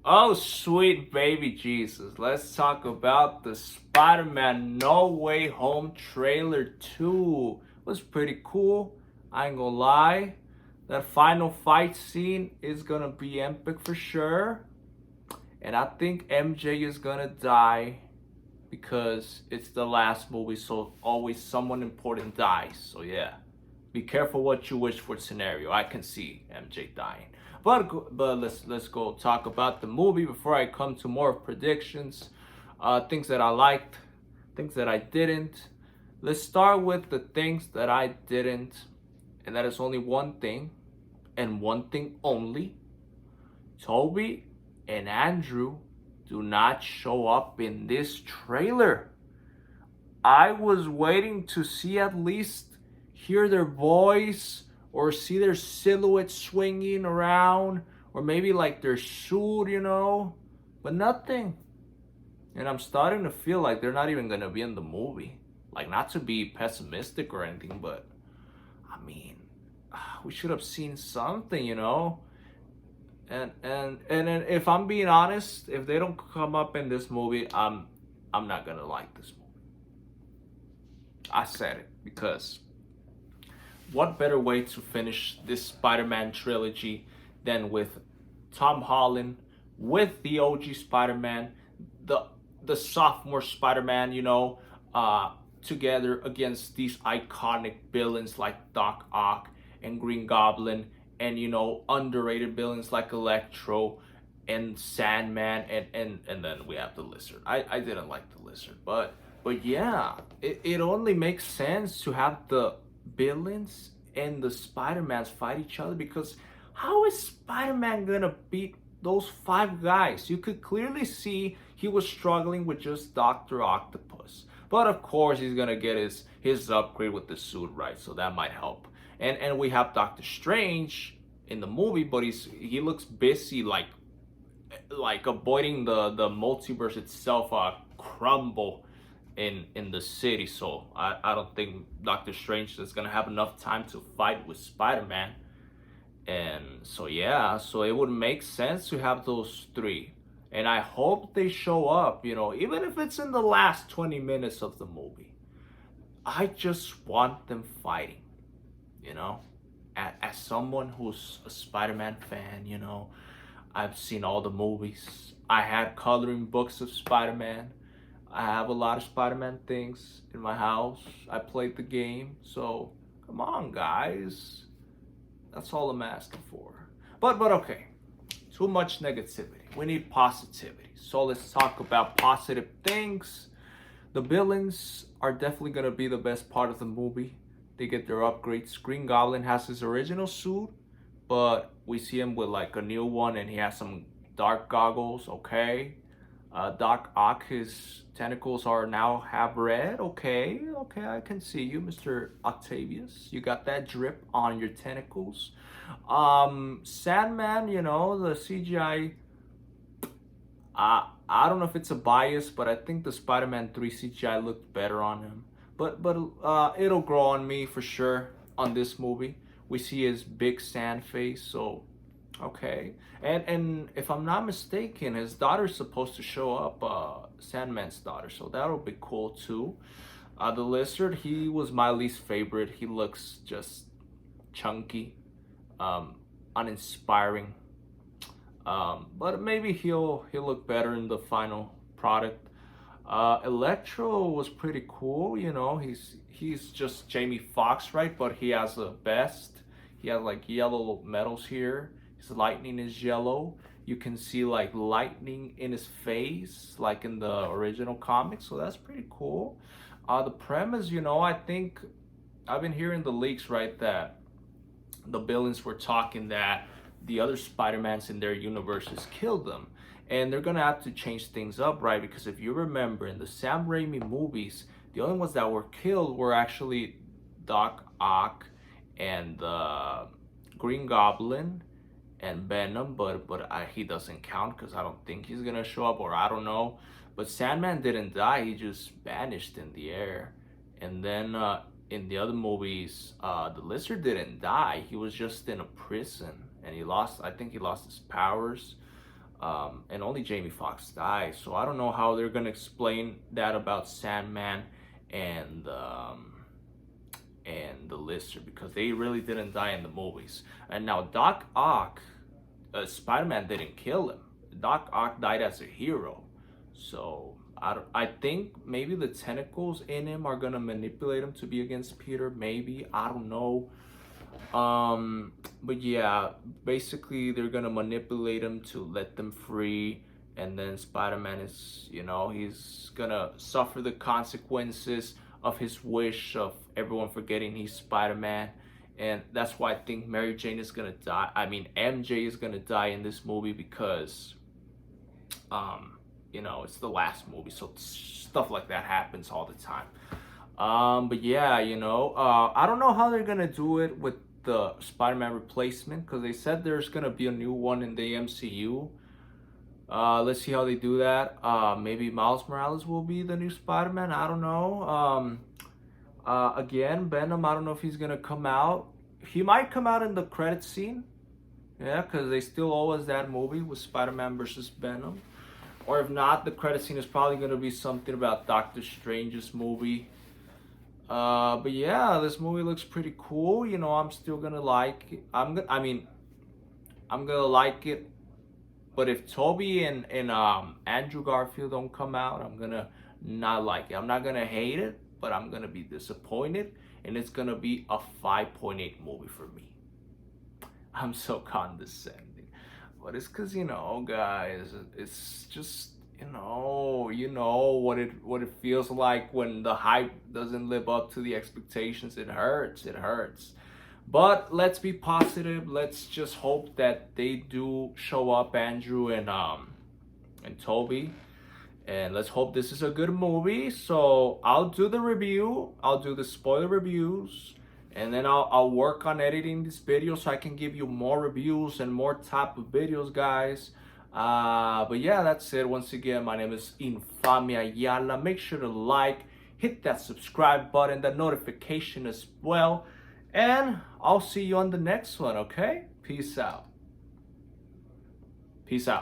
Oh, sweet baby Jesus. Let's talk about the Spider Man No Way Home trailer 2. It was pretty cool. I ain't gonna lie. That final fight scene is gonna be epic for sure. And I think MJ is gonna die because it's the last movie, so always someone important dies. So yeah, be careful what you wish for scenario. I can see MJ dying. But let's go talk about the movie before I come to more predictions, things that I liked, things that I didn't. Let's start with the things that I didn't, and that is only one thing, and one thing only. Toby and Andrew do not show up in this trailer. I was waiting to see at least hear their voice or see their silhouette swinging around or maybe like their suit, but nothing. And I'm starting to feel like they're not even going to be in the movie. Like, not to be pessimistic or anything, but I mean, we should have seen something. And if I'm being honest, if they don't come up in this movie, I'm not gonna like this movie. I said it because what better way to finish this Spider-Man trilogy than with Tom Holland with the OG Spider-Man, the the sophomore Spider-Man, together against these iconic villains like Doc Ock and Green Goblin, and underrated villains like Electro and Sandman, and then we have the Lizard. I didn't like the Lizard, but yeah, it only makes sense to have the villains and the Spider-Mans fight each other, because how is Spider-Man gonna beat those five guys? You could clearly see he was struggling with just Dr. Octopus. But of course he's gonna get his upgrade with the suit, right? So that might help. And we have Doctor Strange in the movie, but he looks busy, like avoiding the multiverse itself crumble in the city. So I don't think Doctor Strange is gonna have enough time to fight with Spider-Man. And so yeah, so it would make sense to have those three. And I hope they show up, even if it's in the last 20 minutes of the movie. I just want them fighting, you know? As someone who's a Spider-Man fan, I've seen all the movies. I had coloring books of Spider-Man. I have a lot of Spider-Man things in my house. I played the game. So, come on, guys. That's all I'm asking for. But okay. Too much negativity. We need positivity. So let's talk about positive things. The villains are definitely gonna be the best part of the movie. They get their upgrades. Green Goblin has his original suit, but we see him with like a new one, and he has some dark goggles. Okay. Doc Ock, his tentacles are now have red. Okay, I can see you, Mr. Octavius. You got that drip on your tentacles. Sandman, the CGI. I don't know if it's a bias, but I think the Spider-Man 3 CGI looked better on him. But it'll grow on me for sure on this movie. We see his big sand face, so okay. And if I'm not mistaken, his daughter's supposed to show up, Sandman's daughter, so that'll be cool too. The Lizard, he was my least favorite. He looks just chunky, um, uninspiring. But maybe he'll look better in the final product. Electro was pretty cool. He's just Jamie Foxx, right? But he has a vest. He has like yellow metals here. His lightning is yellow. You can see like lightning in his face, like in the original comics. So that's pretty cool. The premise, I think I've been hearing the leaks, right, that the villains were talking that the other Spider-Mans in their universes killed them. And they're gonna have to change things up, right? Because if you remember in the Sam Raimi movies, the only ones that were killed were actually Doc Ock and the Green Goblin and Venom, but he doesn't count because I don't think he's gonna show up, or I don't know. But Sandman didn't die; he just vanished in the air. And then in the other movies, the Lizard didn't die; he was just in a prison, and he lost. I think he lost his powers. and only Jamie Foxx died. So I don't know how they're gonna explain that about Sandman and the Lister, because they really didn't die in the movies. And now Doc Ock, Spider-Man didn't kill him. Doc Ock died as a hero. So I think maybe the tentacles in him are gonna manipulate him to be against Peter. Maybe, I don't know. But yeah, basically they're gonna manipulate him to let them free, and then Spider-Man is, he's gonna suffer the consequences of his wish of everyone forgetting he's Spider-Man. And that's why I think Mary Jane is gonna die. I mean, MJ is gonna die in this movie because, it's the last movie, so stuff like that happens all the time. But yeah, I don't know how they're gonna do it with the Spider-Man replacement, because they said there's gonna be a new one in the MCU. Let's see how they do that. Maybe Miles Morales will be the new Spider-Man. I don't know. Again, Venom, I don't know if he's gonna come out. He might come out in the credit scene. Yeah, because they still owe us that movie with Spider-Man versus Venom. Or if not, the credit scene is probably gonna be something about Doctor Strange's movie. But yeah, this movie looks pretty cool. I'm still gonna like it. I'm gonna like it. But if Toby and Andrew Garfield don't come out, I'm gonna not like it. I'm not gonna hate it, but I'm gonna be disappointed, and it's gonna be a 5.8 movie for me. I'm so condescending, but it's because guys, it's just what it feels like when the hype doesn't live up to the expectations. It hurts. But let's be positive. Let's just hope that they do show up, Andrew and Toby. And let's hope this is a good movie. So I'll do the review. I'll do the spoiler reviews. And then I'll work on editing this video so I can give you more reviews and more type of videos, guys. But yeah, that's it. Once again, my name is Infamia Ayala. Make sure to like, hit that subscribe button, that notification as well. And I'll see you on the next one, okay? Peace out. Peace out.